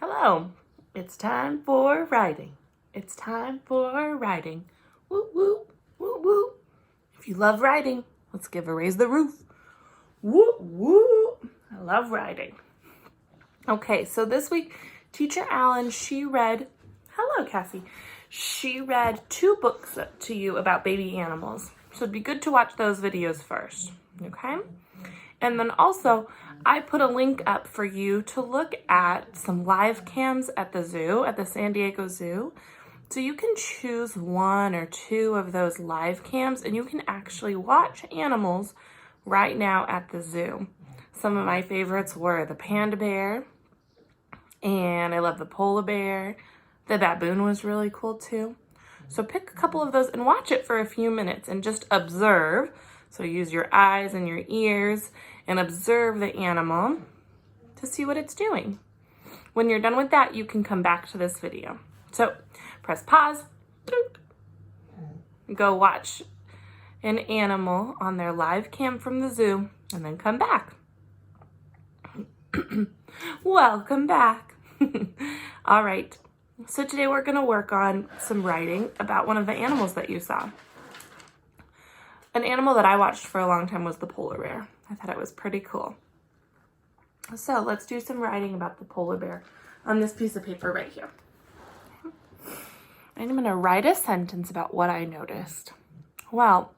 Hello, it's time for writing. It's time for writing. Woo, woo, woo, woo. If you love writing, let's give a raise the roof. Woo, woo. I love writing. Okay, so this week, Teacher Allen, hello, Cassie. She read 2 books to you about baby animals. So it'd be good to watch those videos first, okay? And then also, I put a link up for you to look at some live cams at the zoo, at the San Diego Zoo. So you can choose 1 or 2 of those live cams and you can actually watch animals right now at the zoo. Some of my favorites were the panda bear, and I love the polar bear. The baboon was really cool too. So pick a couple of those and watch it for a few minutes and just observe. So use your eyes and your ears and observe the animal to see what it's doing. When you're done with that, you can come back to this video. So press pause, go watch an animal on their live cam from the zoo, and then come back. Welcome back. All right, so today we're gonna work on some writing about one of the animals that you saw. An animal that I watched for a long time was the polar bear. I thought it was pretty cool. So let's do some writing about the polar bear on this piece of paper right here. I'm gonna write a sentence about what I noticed. Well,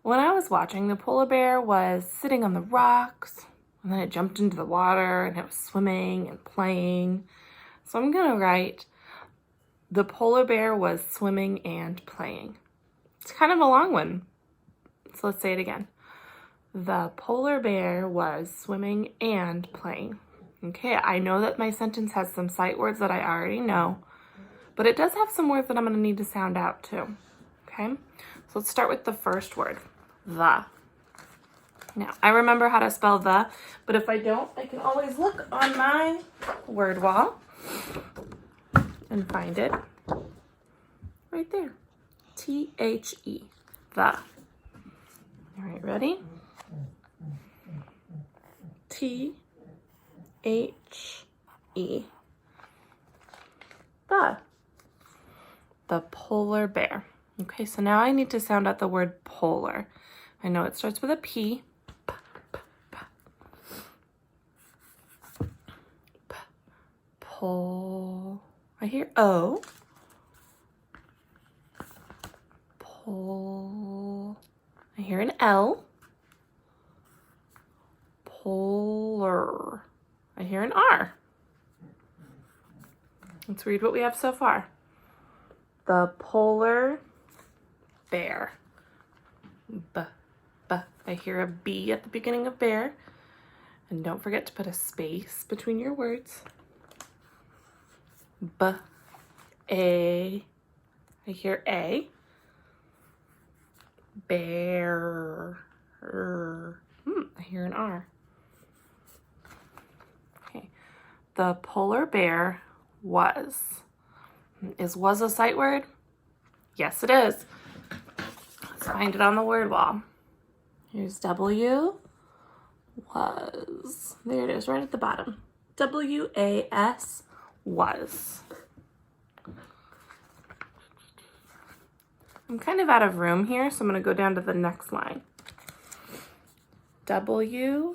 when I was watching, the polar bear was sitting on the rocks, and then it jumped into the water, and it was swimming and playing. So I'm gonna write, the polar bear was swimming and playing. It's kind of a long one. So let's say it again. The polar bear was swimming and playing. Okay, I know that my sentence has some sight words that I already know, but it does have some words that I'm going to need to sound out too. Okay, so let's start with the first word, the. Now, I remember how to spell the, but if I don't, I can always look on my word wall and find it right there. T-H-E, the. All right, ready? T-H-E, the polar bear. Okay, so now I need to sound out the word polar. I know it starts with a P. Pol. I hear O. Pol. I hear an L. Polar. I hear an R. Let's read what we have so far. The polar bear. B. I hear a B at the beginning of bear. And don't forget to put a space between your words. A. I hear A. Bear. I hear an R. Okay. The polar bear was. Is was a sight word? Yes, it is. Let's find it on the word wall. Here's W. Was. There it is, right at the bottom. W-A-S. Was. I'm kind of out of room here, so I'm going to go down to the next line. W-A-S.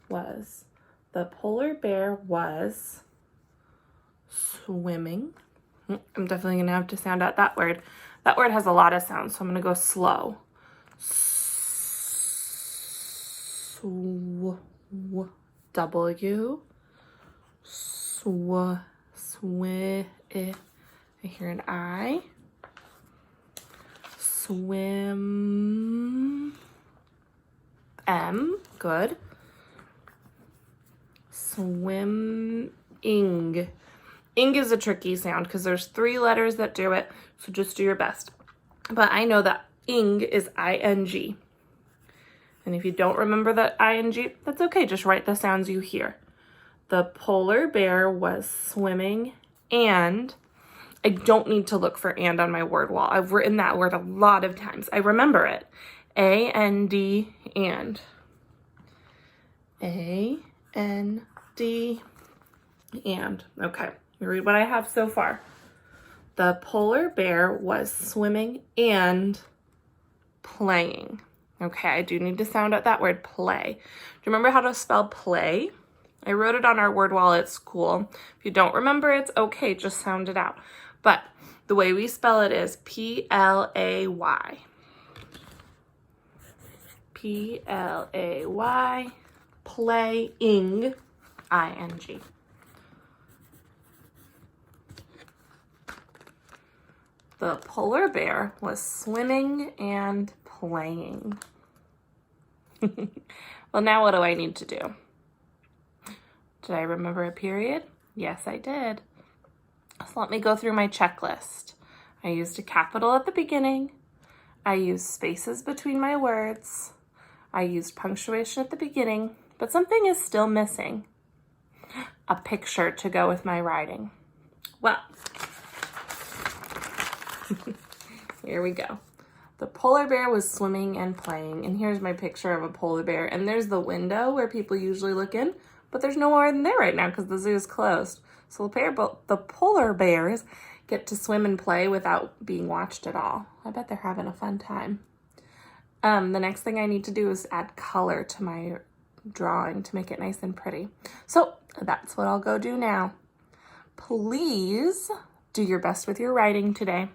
Was. The polar bear was swimming. I'm definitely going to have to sound out that word. That word has a lot of sounds, so I'm going to go slow. W. I hear an I. Swim. M. Good. Swimming. Ing is a tricky sound because there's 3 letters that do it, so just do your best. But I know that ing is I-N-G. And if you don't remember that I-N-G, that's okay. Just write the sounds you hear. The polar bear was swimming and. I don't need to look for and on my word wall. I've written that word a lot of times. I remember it. A-N-D, and. A A-N-D, and. Okay, let me read what I have so far. The polar bear was swimming and playing. Okay, I do need to sound out that word, play. Do you remember how to spell play? I wrote it on our word wall at school. If you don't remember, it's okay, just sound it out. But the way we spell it is P-L-A-Y. P-L-A-Y, playing, I-N-G. The polar bear was swimming and playing. Well, now what do I need to do? Did I remember a period? Yes, I did. So let me go through my checklist. I used a capital at the beginning. I used spaces between my words. I used punctuation at the beginning, but something is still missing. A picture to go with my writing. Well, here we go. The polar bear was swimming and playing, and here's my picture of a polar bear, and there's the window where people usually look in, but there's no more in there right now because the zoo is closed. So the polar bears get to swim and play without being watched at all. I bet they're having a fun time. The next thing I need to do is add color to my drawing to make it nice and pretty. So that's what I'll go do now. Please do your best with your writing today.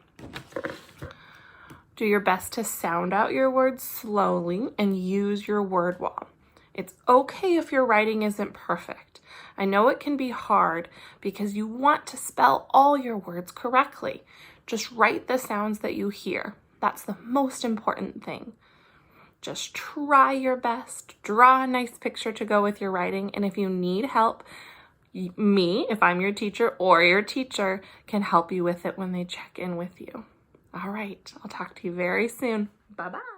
Do your best to sound out your words slowly and use your word wall. It's okay if your writing isn't perfect. I know it can be hard because you want to spell all your words correctly. Just write the sounds that you hear. That's the most important thing. Just try your best. Draw a nice picture to go with your writing. And if you need help, me, if I'm your teacher, or your teacher can help you with it when they check in with you. All right, I'll talk to you very soon. Bye-bye.